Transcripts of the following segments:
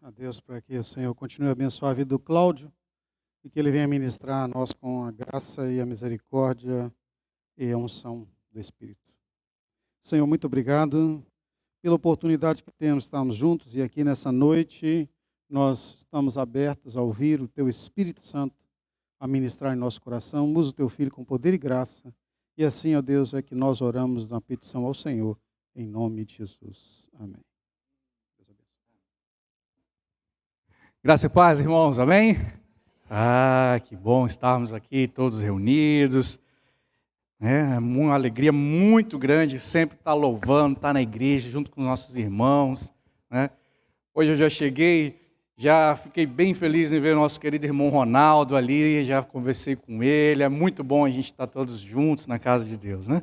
A Deus para que o Senhor continue a abençoar a vida do Cláudio e que ele venha ministrar a nós com a graça e a misericórdia e a unção do Espírito. Senhor, muito obrigado pela oportunidade que temos de estarmos juntos e aqui nessa noite nós estamos abertos a ouvir o Teu Espírito Santo a ministrar em nosso coração. Usa o Teu Filho com poder e graça. E assim, ó Deus, é que nós oramos na petição ao Senhor, em nome de Jesus. Amém. Graça e paz, irmãos, amém? Que bom estarmos aqui todos reunidos. É uma alegria muito grande sempre estar louvando, estar na igreja junto com os nossos irmãos, né? Hoje eu já cheguei, já fiquei bem feliz em ver o nosso querido irmão Ronaldo ali, já conversei com ele, é muito bom a gente estar todos juntos na casa de Deus, né?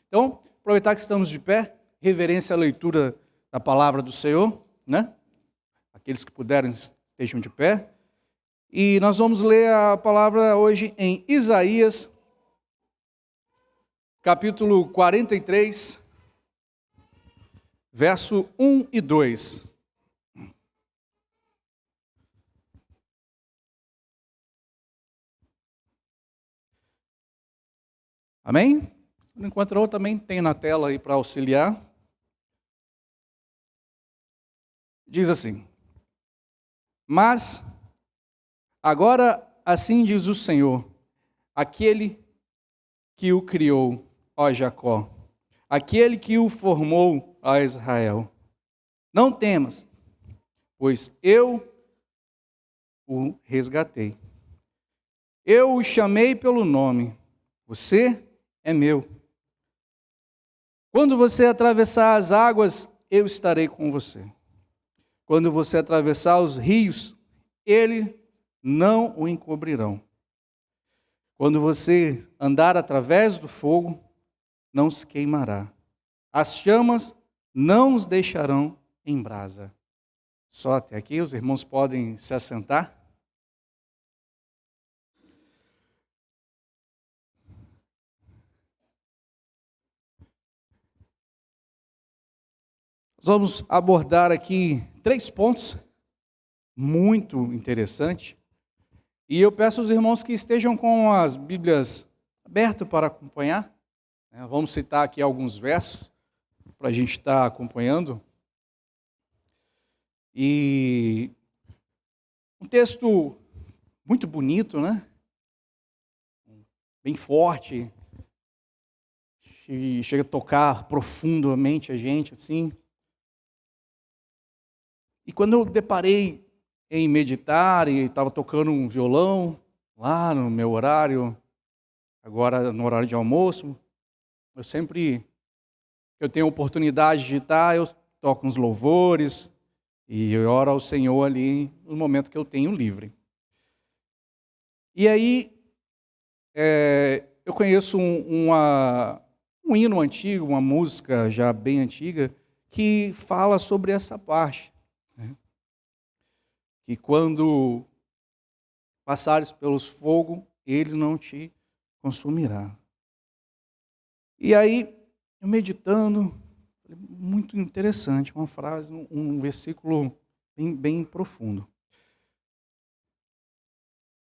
Então, aproveitar que estamos de pé, reverência à leitura da palavra do Senhor, né? Aqueles que puderem estejam de pé. E nós vamos ler a palavra hoje em Isaías, capítulo 43, verso 1 e 2. Amém? Enquanto eu também tem na tela aí para auxiliar. Diz assim: Mas agora assim diz o Senhor, aquele que o criou, ó Jacó, aquele que o formou, ó Israel. Não temas, pois eu o resgatei. Eu o chamei pelo nome, você é meu. Quando você atravessar as águas, eu estarei com você. Quando você atravessar os rios, eles não o encobrirão. Quando você andar através do fogo, não se queimará. As chamas não os deixarão em brasa. Só até aqui, os irmãos podem se assentar. Nós vamos abordar aqui 3 pontos muito interessantes. E eu peço aos irmãos que estejam com as Bíblias abertas para acompanhar. Vamos citar aqui alguns versos para a gente estar acompanhando. E um texto muito bonito, né? Bem forte. E chega a tocar profundamente a gente, assim. E quando eu deparei em meditar e estava tocando um violão lá no meu horário, agora no horário de almoço, eu tenho a oportunidade de estar, eu toco uns louvores e eu oro ao Senhor ali no momento que eu tenho livre. E aí, eu conheço um hino antigo, uma música já bem antiga, que fala sobre essa parte. Que quando passares pelos fogos, ele não te consumirá. E aí, eu meditando, muito interessante, uma frase, um versículo bem profundo.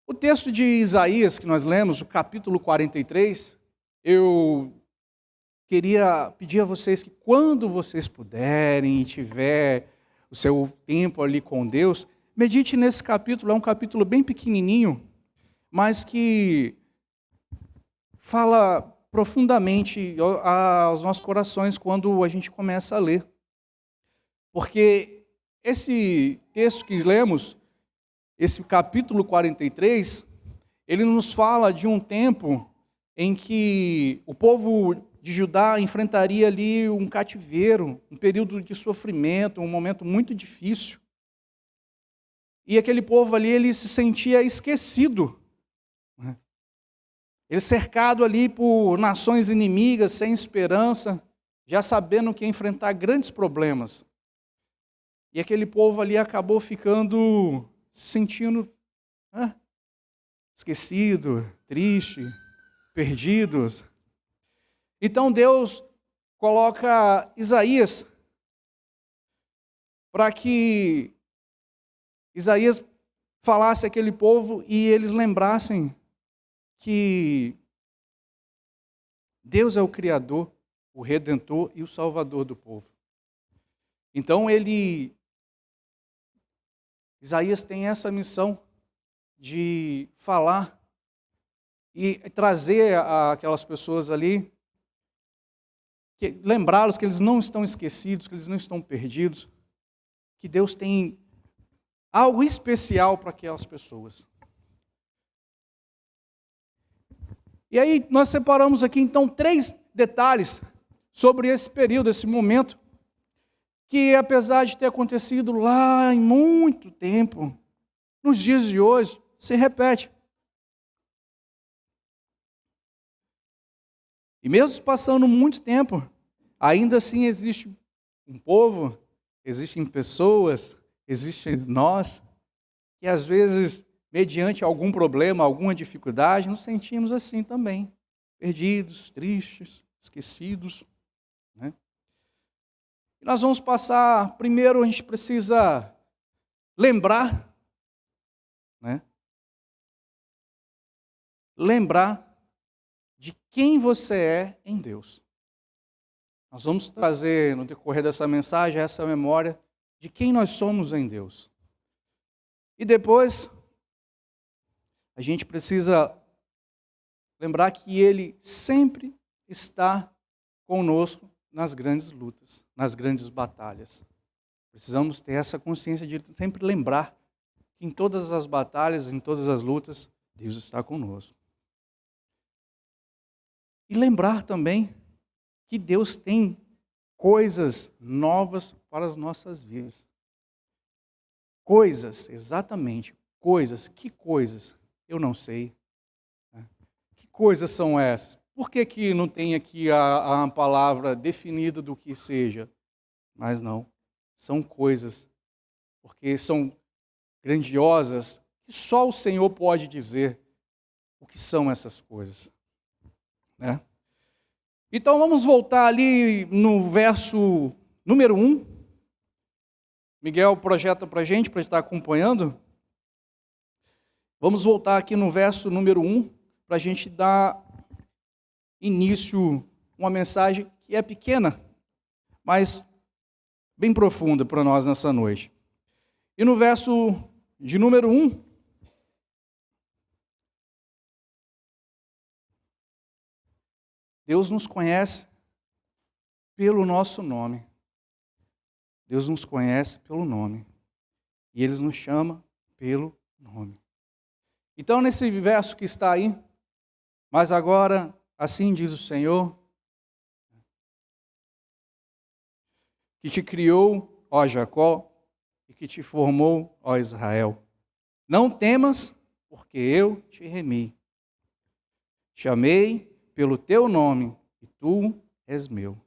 O texto de Isaías que nós lemos, o capítulo 43, eu queria pedir a vocês que quando vocês puderem e tiver o seu tempo ali com Deus, medite nesse capítulo, é um capítulo bem pequenininho, mas que fala profundamente aos nossos corações quando a gente começa a ler. Porque esse texto que lemos, esse capítulo 43, ele nos fala de um tempo em que o povo de Judá enfrentaria ali um cativeiro, um período de sofrimento, um momento muito difícil. E aquele povo ali, ele se sentia esquecido. Ele cercado ali por nações inimigas, sem esperança, já sabendo que ia enfrentar grandes problemas. E aquele povo ali acabou ficando, se sentindo esquecido, triste, perdidos. Então Deus coloca Isaías para que Isaías falasse àquele povo e eles lembrassem que Deus é o Criador, o Redentor e o Salvador do povo. Então Isaías tem essa missão de falar e trazer aquelas pessoas ali, lembrá-los que eles não estão esquecidos, que eles não estão perdidos, que Deus tem algo especial para aquelas pessoas. E aí nós separamos aqui então 3 detalhes sobre esse período, esse momento, que apesar de ter acontecido lá em muito tempo, nos dias de hoje, se repete. E mesmo passando muito tempo, ainda assim existe um povo, existem pessoas, existem nós, que às vezes, mediante algum problema, alguma dificuldade, nos sentimos assim também, perdidos, tristes, esquecidos, né? E nós vamos passar, primeiro a gente precisa lembrar, né? Lembrar de quem você é em Deus. Nós vamos trazer, no decorrer dessa mensagem, essa memória de quem nós somos em Deus. E depois, a gente precisa lembrar que Ele sempre está conosco nas grandes lutas, nas grandes batalhas. Precisamos ter essa consciência de sempre lembrar que em todas as batalhas, em todas as lutas, Deus está conosco. E lembrar também que Deus tem coisas novas para as nossas vidas. Coisas, exatamente, coisas. Que coisas? Eu não sei. Que coisas são essas? Por que não tem aqui a palavra definida do que seja? Mas não, são coisas, porque são grandiosas, que só o Senhor pode dizer o que são essas coisas. Né? Então vamos voltar ali no verso número 1. Miguel projeta para a gente, para estar acompanhando. Vamos voltar aqui no verso número 1, para a gente dar início a uma mensagem que é pequena, mas bem profunda para nós nessa noite. E no verso de número 1, Deus nos conhece pelo nosso nome. Deus nos conhece pelo nome. E Ele nos chama pelo nome. Então, nesse verso que está aí, mas agora, assim diz o Senhor, que te criou, ó Jacó, e que te formou, ó Israel. Não temas, porque eu te remi. Chamei pelo teu nome, e tu és meu.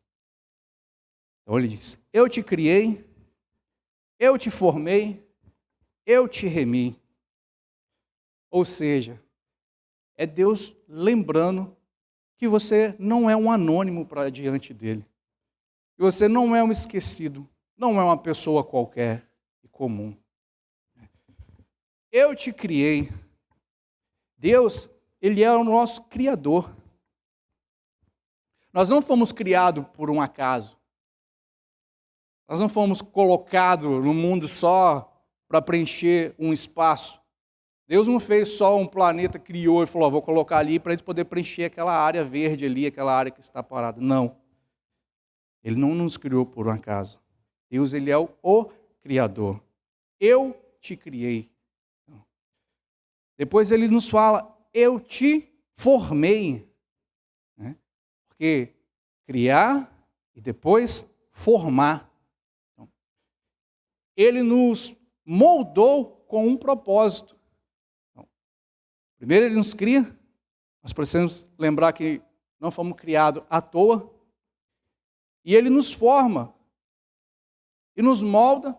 Então ele diz, eu te criei, eu te formei, eu te remi. Ou seja, é Deus lembrando que você não é um anônimo para diante dele. Que você não é um esquecido, não é uma pessoa qualquer e comum. Eu te criei. Deus, Ele é o nosso Criador. Nós não fomos criados por um acaso. Nós não fomos colocados no mundo só para preencher um espaço. Deus não fez só um planeta, criou e falou, vou colocar ali para a gente poder preencher aquela área verde ali, aquela área que está parada. Não. Ele não nos criou por um acaso. Deus, Ele é o Criador. Eu te criei. Depois Ele nos fala, eu te formei. Porque criar e depois formar. Ele nos moldou com um propósito. Primeiro Ele nos cria, nós precisamos lembrar que não fomos criados à toa. E Ele nos forma, e nos molda,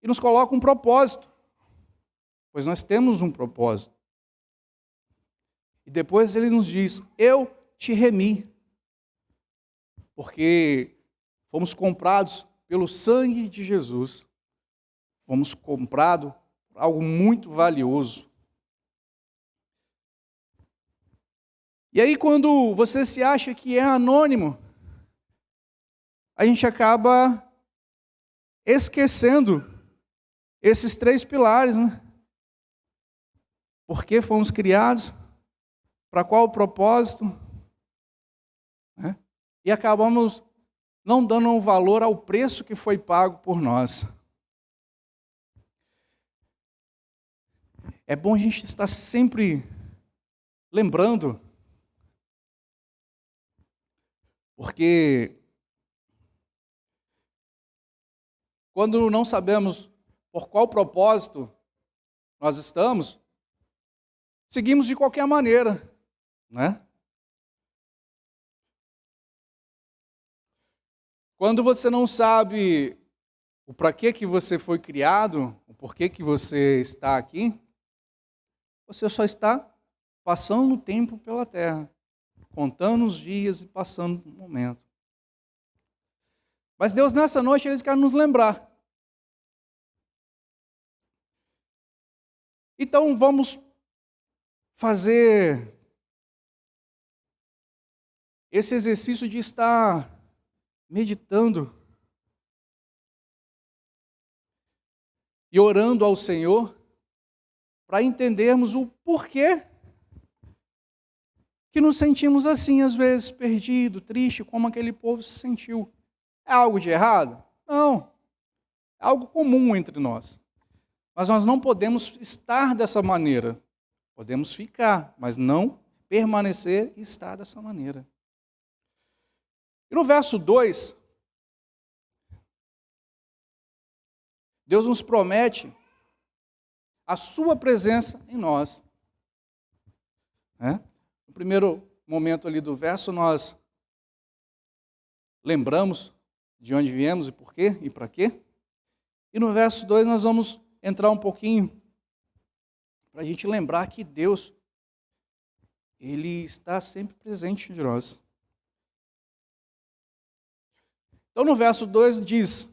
e nos coloca um propósito. Pois nós temos um propósito. E depois Ele nos diz, eu te remi. Porque fomos comprados pelo sangue de Jesus. fomos comprados por algo muito valioso. E aí, quando você se acha que é anônimo, a gente acaba esquecendo esses 3 pilares, né? Por que fomos criados? Para qual o propósito? Né? E acabamos não dando um valor ao preço que foi pago por nós. É bom a gente estar sempre lembrando, porque quando não sabemos por qual propósito nós estamos, seguimos de qualquer maneira, né? Quando você não sabe o para que você foi criado, o porquê que você está aqui, você só está passando o tempo pela terra, contando os dias e passando o momento. Mas Deus, nessa noite, Ele quer nos lembrar. Então, vamos fazer esse exercício de estar meditando e orando ao Senhor para entendermos o porquê que nos sentimos assim, às vezes, perdido, triste, como aquele povo se sentiu. É algo de errado? Não. É algo comum entre nós. Mas nós não podemos estar dessa maneira. Podemos ficar, mas não permanecer e estar dessa maneira. E no verso 2, Deus nos promete a sua presença em nós. No primeiro momento ali do verso, nós lembramos de onde viemos e por quê e para quê. E no verso 2 nós vamos entrar um pouquinho para a gente lembrar que Deus, Ele está sempre presente entre nós. Então no verso 2 diz: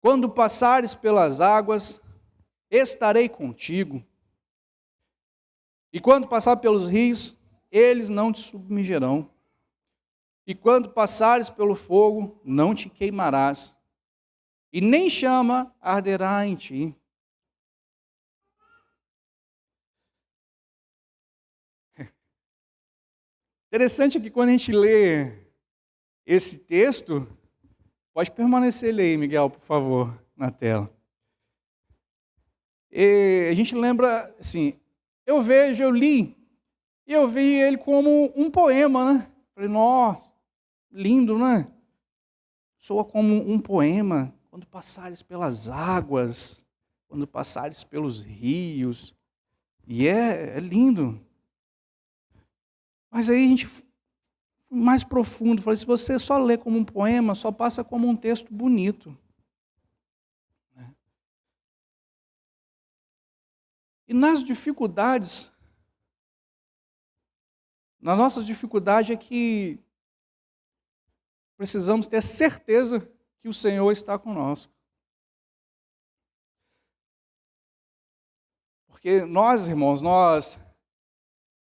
quando passares pelas águas, estarei contigo. E quando passar pelos rios, eles não te submergerão. E quando passares pelo fogo, não te queimarás, e nem chama arderá em ti. Interessante que quando a gente lê esse texto, pode permanecer aí, Miguel, por favor, na tela. E a gente lembra, assim, eu li, e eu vi ele como um poema, né? Falei, nossa, lindo, né? Soa como um poema. Quando passares pelas águas, quando passares pelos rios. E é lindo. Mas aí a gente, mais profundo, falei, se você só lê como um poema, só passa como um texto bonito. E nas dificuldades, na nossa dificuldade é que precisamos ter certeza que o Senhor está conosco. Porque nós, irmãos,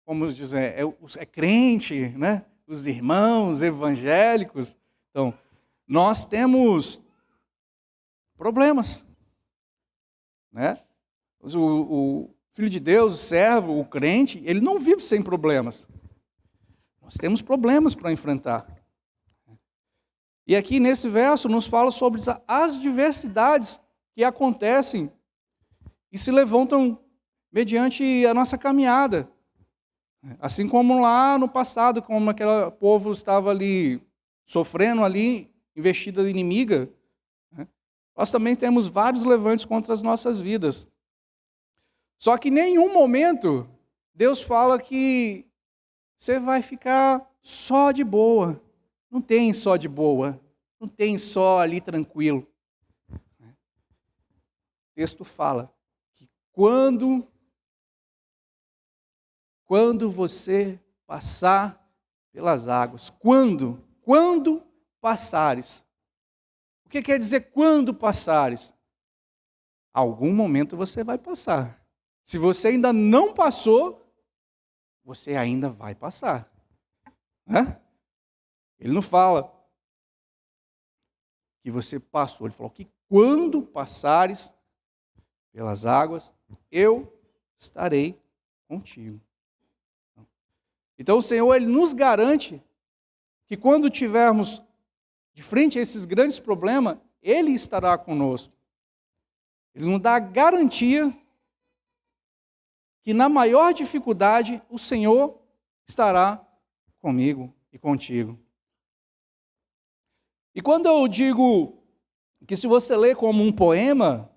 como dizer, é crente, né? Os irmãos evangélicos, então, nós temos problemas, né? O Filho de Deus, o servo, o crente, ele não vive sem problemas. Nós temos problemas para enfrentar. E aqui nesse verso nos fala sobre as diversidades que acontecem e se levantam mediante a nossa caminhada. Assim como lá no passado, como aquele povo estava ali sofrendo ali, investida inimiga, nós também temos vários levantes contra as nossas vidas. Só que em nenhum momento Deus fala que você vai ficar só de boa. Não tem só de boa. Não tem só ali tranquilo. O texto fala que quando você passar pelas águas, quando passares, o O que quer dizer quando passares? Algum momento você vai passar. Se você ainda não passou, você ainda vai passar. Né? Ele não fala que você passou, ele falou que quando passares pelas águas, eu estarei contigo. Então o Senhor, Ele nos garante que quando tivermos de frente a esses grandes problemas, Ele estará conosco. Ele nos dá a garantia que na maior dificuldade o Senhor estará comigo e contigo. E quando eu digo que se você lê como um poema,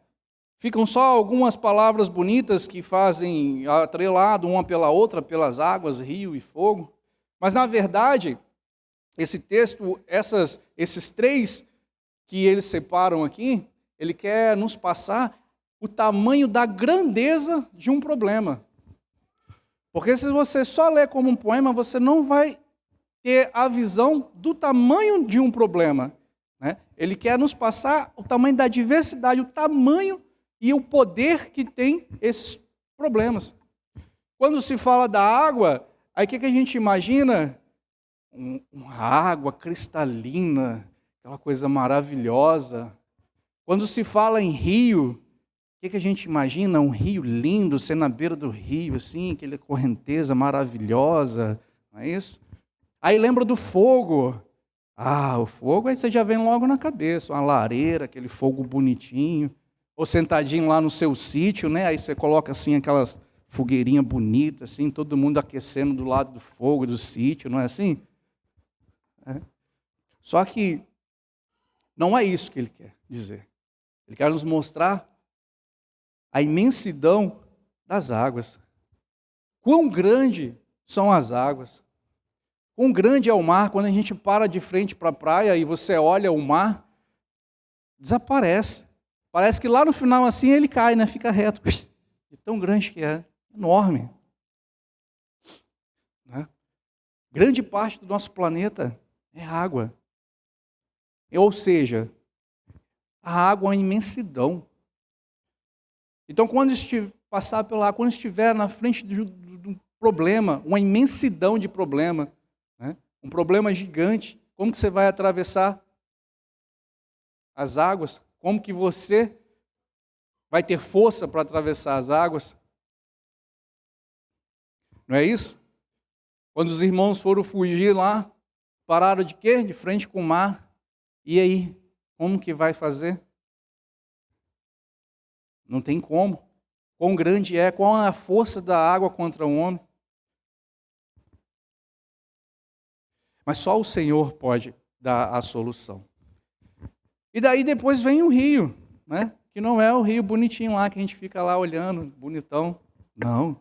ficam só algumas palavras bonitas que fazem atrelado uma pela outra, pelas águas, rio e fogo, mas na verdade, esse texto, esses três que eles separam aqui, ele quer nos passar o tamanho da grandeza de um problema. Porque se você só ler como um poema, você não vai ter a visão do tamanho de um problema. Né? Ele quer nos passar o tamanho da diversidade, o tamanho e o poder que tem esses problemas. Quando se fala da água, aí o que a gente imagina? Uma água cristalina, aquela coisa maravilhosa. Quando se fala em rio, o que a gente imagina? Um rio lindo, ser na beira do rio, assim, aquela correnteza maravilhosa, não é isso? Aí lembra do fogo. O fogo, aí você já vem logo na cabeça, uma lareira, aquele fogo bonitinho, ou sentadinho lá no seu sítio, né? Aí você coloca assim aquelas fogueirinhas bonitas, assim, todo mundo aquecendo do lado do fogo, do sítio, não é assim? Só que não é isso que ele quer dizer. Ele quer nos mostrar a imensidão das águas. Quão grande são as águas. Quão grande é o mar. Quando a gente para de frente para a praia e você olha o mar, desaparece. Parece que lá no final assim ele cai, né? Fica reto. De tão grande que é. Enorme. Né? Grande parte do nosso planeta é água. Ou seja, a água é uma imensidão. Então, quando passar pela água, quando estiver na frente de um problema, uma imensidão de problema, né? Um problema gigante, como que você vai atravessar as águas? Como que você vai ter força para atravessar as águas? Não é isso? Quando os irmãos foram fugir lá, pararam de quê? De frente com o mar. E aí? Como que vai fazer? Não tem como. Quão grande é, qual é a força da água contra o homem. Mas só o Senhor pode dar a solução. E daí depois vem o rio, né? Que não é o rio bonitinho lá, que a gente fica lá olhando, bonitão. Não.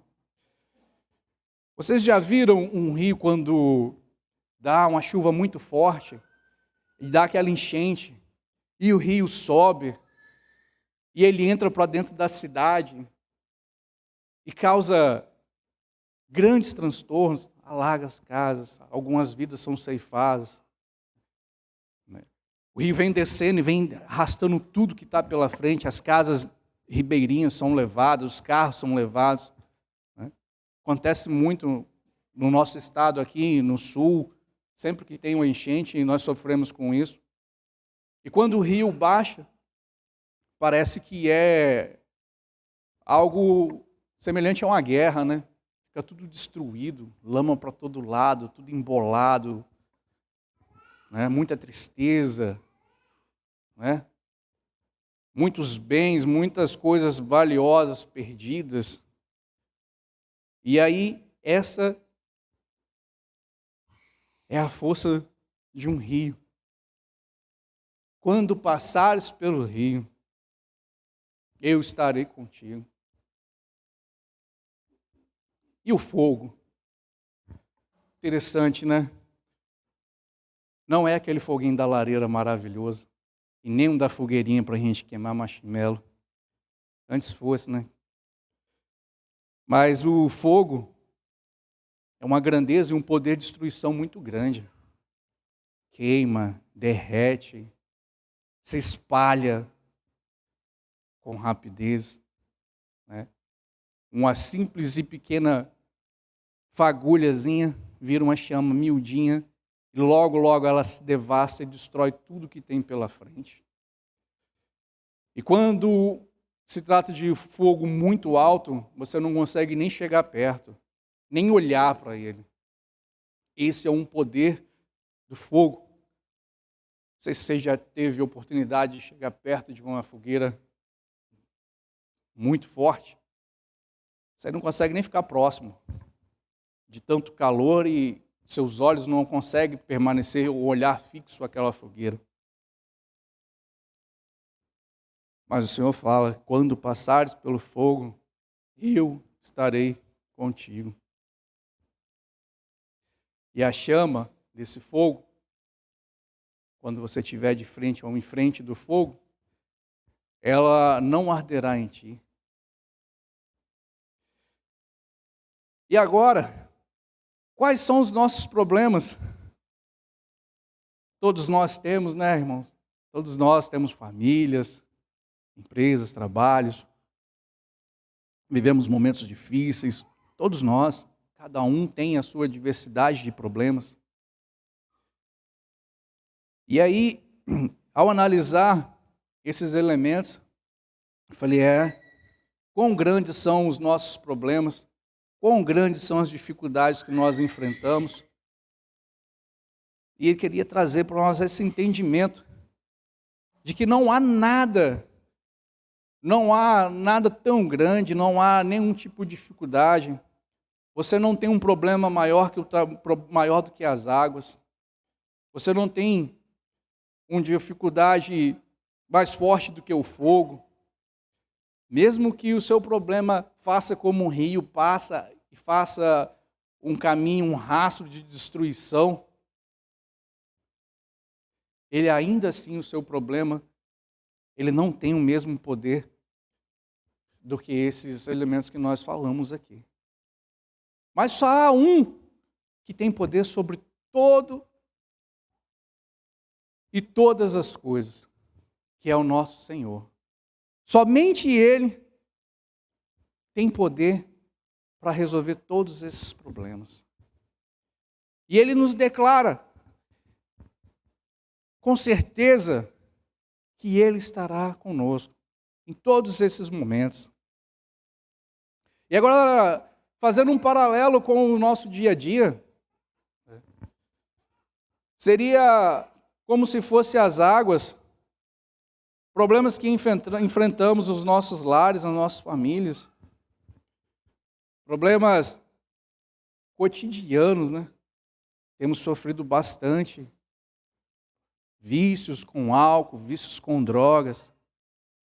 Vocês já viram um rio quando dá uma chuva muito forte e dá aquela enchente e o rio sobe e ele entra para dentro da cidade e causa grandes transtornos, alaga as casas, algumas vidas são ceifadas. O rio vem descendo e vem arrastando tudo que está pela frente, as casas ribeirinhas são levadas, os carros são levados. Acontece muito no nosso estado aqui, no sul, sempre que tem uma enchente, nós sofremos com isso. E quando o rio baixa, parece que é algo semelhante a uma guerra, né? Fica tudo destruído, lama para todo lado, tudo embolado, né? Muita tristeza, né? Muitos bens, muitas coisas valiosas perdidas. E aí, essa é a força de um rio. Quando passares pelo rio, eu estarei contigo. E o fogo? Interessante, né? Não é aquele foguinho da lareira maravilhoso, e nem um da fogueirinha para a gente queimar marshmallow. Antes fosse, né? Mas o fogo é uma grandeza e um poder de destruição muito grande. Queima, derrete, se espalha com rapidez, né? Uma simples e pequena fagulhazinha vira uma chama miudinha e logo, logo ela se devasta e destrói tudo que tem pela frente. E quando se trata de fogo muito alto, você não consegue nem chegar perto, nem olhar para ele. Esse é um poder do fogo. Não sei se você já teve a oportunidade de chegar perto de uma fogueira muito forte. Você não consegue nem ficar próximo de tanto calor e seus olhos não conseguem permanecer o olhar fixo àquela fogueira. Mas o Senhor fala, quando passares pelo fogo, eu estarei contigo. E a chama desse fogo, quando você estiver de frente ou em frente do fogo, ela não arderá em ti. E agora, quais são os nossos problemas? Todos nós temos, né, irmãos? Todos nós temos famílias, empresas, trabalhos, vivemos momentos difíceis, todos nós, cada um tem a sua diversidade de problemas. E aí, ao analisar esses elementos, eu falei, quão grandes são os nossos problemas, quão grandes são as dificuldades que nós enfrentamos. E ele queria trazer para nós esse entendimento de que não há nada tão grande, não há nenhum tipo de dificuldade. Você não tem um problema maior do que as águas. Você não tem uma dificuldade mais forte do que o fogo. Mesmo que o seu problema faça como um rio, passa e faça um caminho, um rastro de destruição, ele ainda assim, o seu problema, ele não tem o mesmo poder do que esses elementos que nós falamos aqui. Mas só há um que tem poder sobre todo e todas as coisas, que é o nosso Senhor. Somente Ele tem poder para resolver todos esses problemas. E Ele nos declara, com certeza, que Ele estará conosco em todos esses momentos. E agora, fazendo um paralelo com o nosso dia a dia, seria como se fosse as águas, problemas que enfrentamos nos nossos lares, nas nossas famílias, problemas cotidianos, né? Temos sofrido bastante, vícios com álcool, vícios com drogas,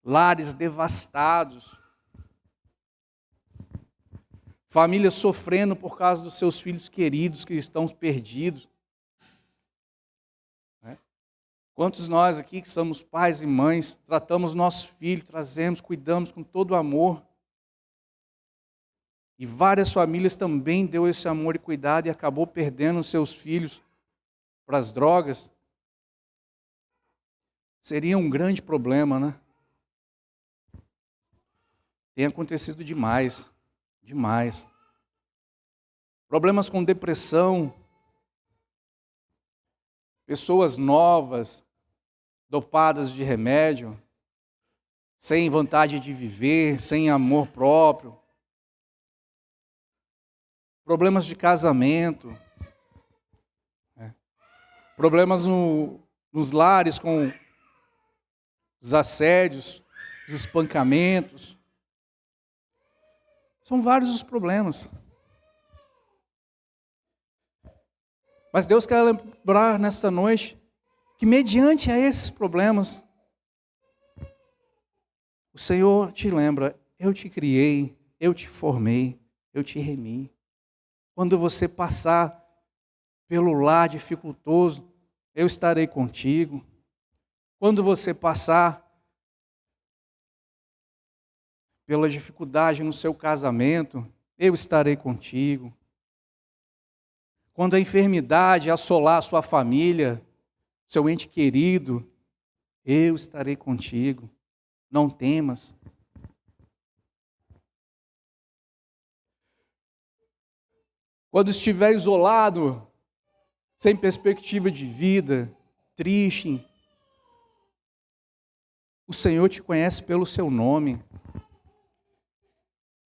lares devastados, famílias sofrendo por causa dos seus filhos queridos que estão perdidos. Quantos nós aqui que somos pais e mães, tratamos nossos filhos, trazemos, cuidamos com todo amor. E várias famílias também deu esse amor e cuidado e acabou perdendo seus filhos para as drogas. Seria um grande problema, né? Tem acontecido demais, demais. Problemas com depressão, pessoas novas, dopadas de remédio, sem vontade de viver, sem amor próprio. Problemas de casamento, problemas nos lares com os assédios, os espancamentos. São vários os problemas. Mas Deus quer lembrar nesta noite que mediante a esses problemas, o Senhor te lembra, eu te criei, eu te formei, eu te remi. Quando você passar pelo lar dificultoso, eu estarei contigo. Quando você passar pela dificuldade no seu casamento, eu estarei contigo. Quando a enfermidade assolar a sua família, seu ente querido, Eu estarei contigo, não temas. Quando estiver isolado, sem perspectiva de vida, triste, o Senhor te conhece pelo seu nome.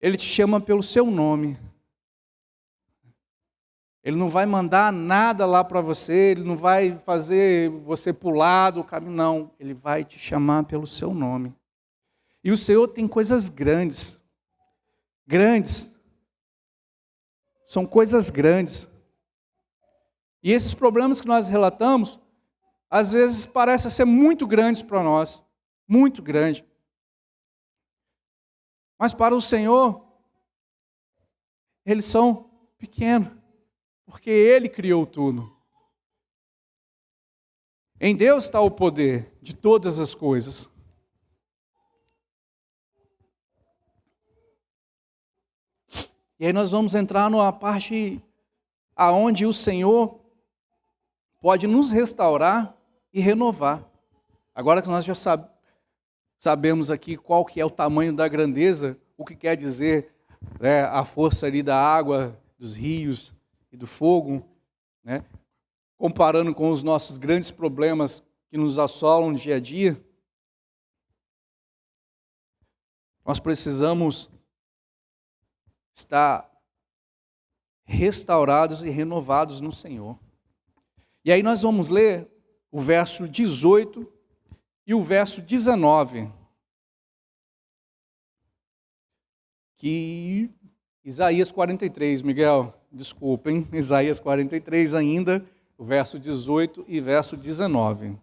Ele te chama pelo seu nome. Ele não vai mandar nada lá para você, Ele não vai fazer você pular do caminho, não. Ele vai te chamar pelo seu nome. E o Senhor tem coisas grandes. Grandes. São coisas grandes. E esses problemas que nós relatamos, às vezes parecem ser muito grandes para nós. Muito grande. Mas para o Senhor, eles são pequenos. Porque Ele criou tudo. Em Deus está o poder de todas as coisas. E aí nós vamos entrar numa parte aonde o Senhor pode nos restaurar e renovar. Agora que nós já sabemos aqui qual que é o tamanho da grandeza, o que quer dizer, né, a força ali da água, dos rios e do fogo, né, comparando com os nossos grandes problemas que nos assolam no dia a dia, nós precisamos estar restaurados e renovados no Senhor. E aí nós vamos ler o verso 18 e o verso 19, que Isaías 43, Miguel, desculpem, Isaías 43 ainda, o verso 18 e verso 19.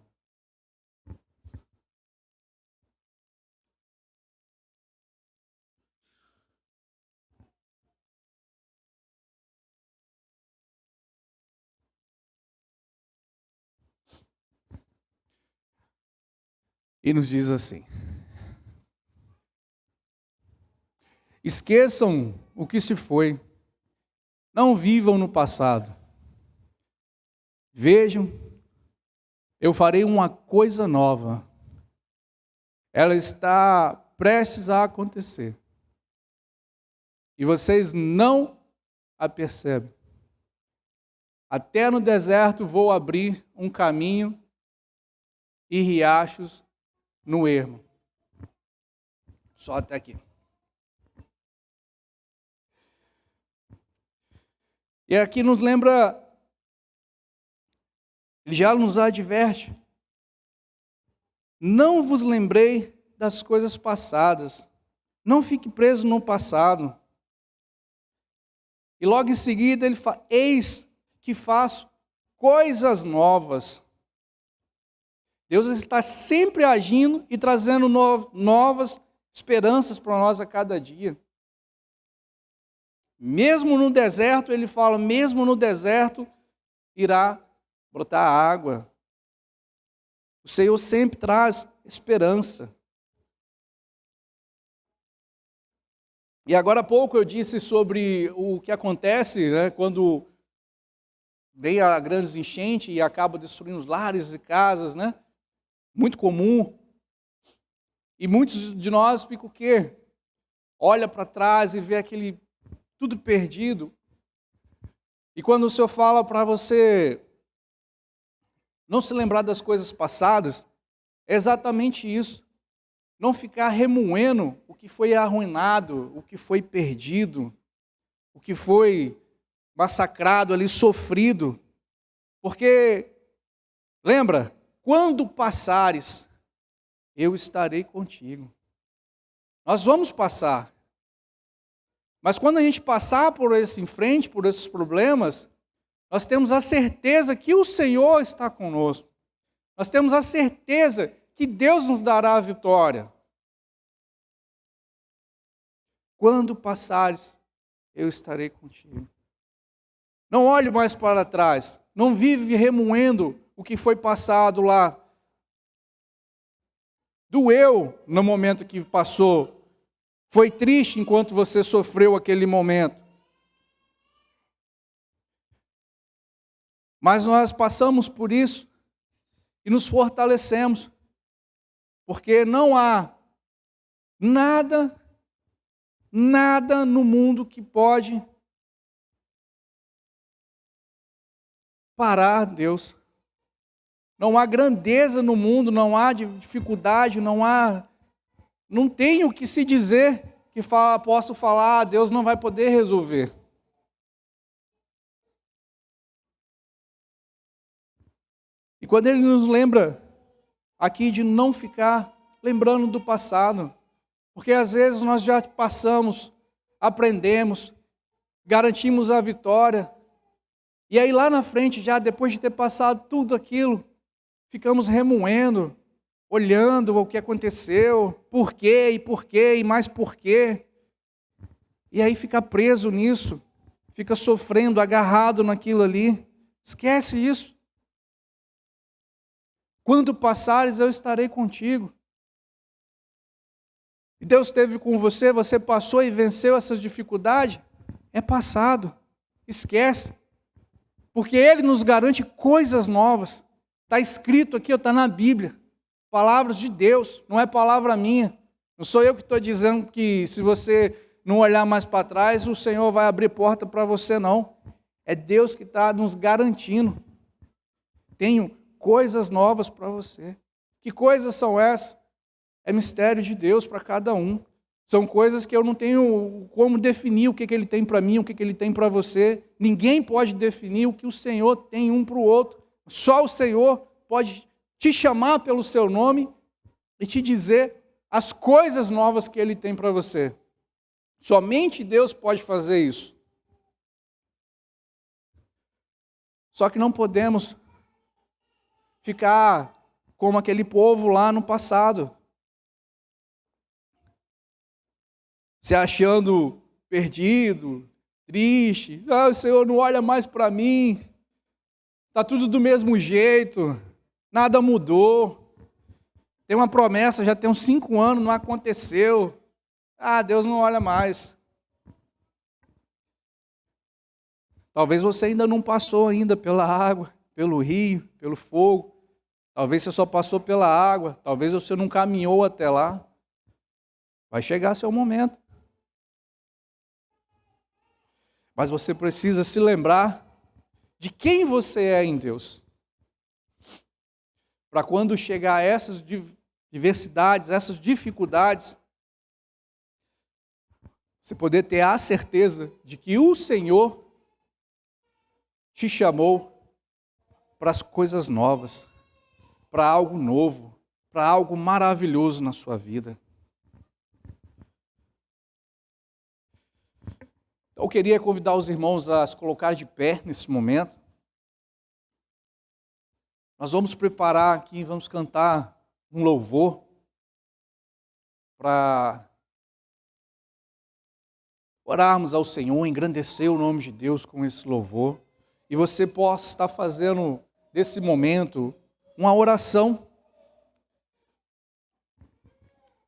E nos diz assim: esqueçam o que se foi, não vivam no passado. Vejam, eu farei uma coisa nova. Ela está prestes a acontecer. E vocês não a percebem. Até no deserto vou abrir um caminho e riachos no ermo. Só até aqui. E aqui nos lembra, ele já nos adverte: não vos lembrei das coisas passadas, não fique preso no passado. E logo em seguida ele fala: eis que faço coisas novas. Deus está sempre agindo e trazendo novas esperanças para nós a cada dia. Mesmo no deserto, ele fala, mesmo no deserto irá brotar água. O Senhor sempre traz esperança. E agora há pouco eu disse sobre o que acontece, né, quando vem a grandes enchentes e acaba destruindo os lares e casas, né? Muito comum. E muitos de nós ficam o quê? Olha para trás e vê aquele tudo perdido. E quando o Senhor fala para você não se lembrar das coisas passadas, é exatamente isso. Não ficar remoendo o que foi arruinado, o que foi perdido, o que foi massacrado ali, sofrido. Porque, lembra, quando passares, eu estarei contigo. Nós vamos passar. Mas quando a gente passar por esse em frente, por esses problemas, nós temos a certeza que o Senhor está conosco. Nós temos a certeza que Deus nos dará a vitória. Quando passares, eu estarei contigo. Não olhe mais para trás. Não vive remoendo o que foi passado lá. Doeu no momento que passou. Foi triste enquanto você sofreu aquele momento. Mas nós passamos por isso e nos fortalecemos. Porque não há nada no mundo que pode parar Deus. Não há grandeza no mundo, não há dificuldade, não tem o que se dizer que posso falar, Deus não vai poder resolver. E quando Ele nos lembra aqui de não ficar lembrando do passado, porque às vezes nós já passamos, aprendemos, garantimos a vitória, e aí lá na frente, já depois de ter passado tudo aquilo, ficamos remoendo, olhando o que aconteceu, por quê, e mais por quê. E aí fica preso nisso, fica sofrendo, agarrado naquilo ali. Esquece isso. Quando passares, eu estarei contigo. E Deus esteve com você, você passou e venceu essas dificuldades. É passado. Esquece. Porque Ele nos garante coisas novas. Está escrito aqui, está na Bíblia. Palavras de Deus, não é palavra minha. Não sou eu que estou dizendo que se você não olhar mais para trás, o Senhor vai abrir porta para você, não. É Deus que está nos garantindo. Tenho coisas novas para você. Que coisas são essas? É mistério de Deus para cada um. São coisas que eu não tenho como definir o que Ele tem para mim, o que Ele tem para você. Ninguém pode definir o que o Senhor tem um para o outro. Só o Senhor pode te chamar pelo seu nome e te dizer as coisas novas que Ele tem para você. Somente Deus pode fazer isso. Só que não podemos ficar como aquele povo lá no passado, se achando perdido, triste. O Senhor não olha mais para mim, está tudo do mesmo jeito, nada mudou. Tem uma promessa, já tem uns 5 anos, não aconteceu. Deus não olha mais. Talvez você ainda não passou ainda pela água, pelo rio, pelo fogo. Talvez você só passou pela água, talvez você não caminhou até lá. Vai chegar seu momento. Mas você precisa se lembrar de quem você é em Deus. Para quando chegar essas diversidades, essas dificuldades, você poder ter a certeza de que o Senhor te chamou para as coisas novas, para algo novo, para algo maravilhoso na sua vida. Eu queria convidar os irmãos a se colocar de pé nesse momento. Nós vamos preparar aqui, vamos cantar um louvor para orarmos ao Senhor, engrandecer o nome de Deus com esse louvor. E você possa estar fazendo desse momento uma oração,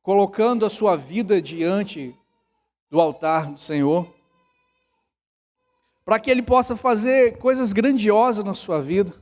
colocando a sua vida diante do altar do Senhor, para que Ele possa fazer coisas grandiosas na sua vida.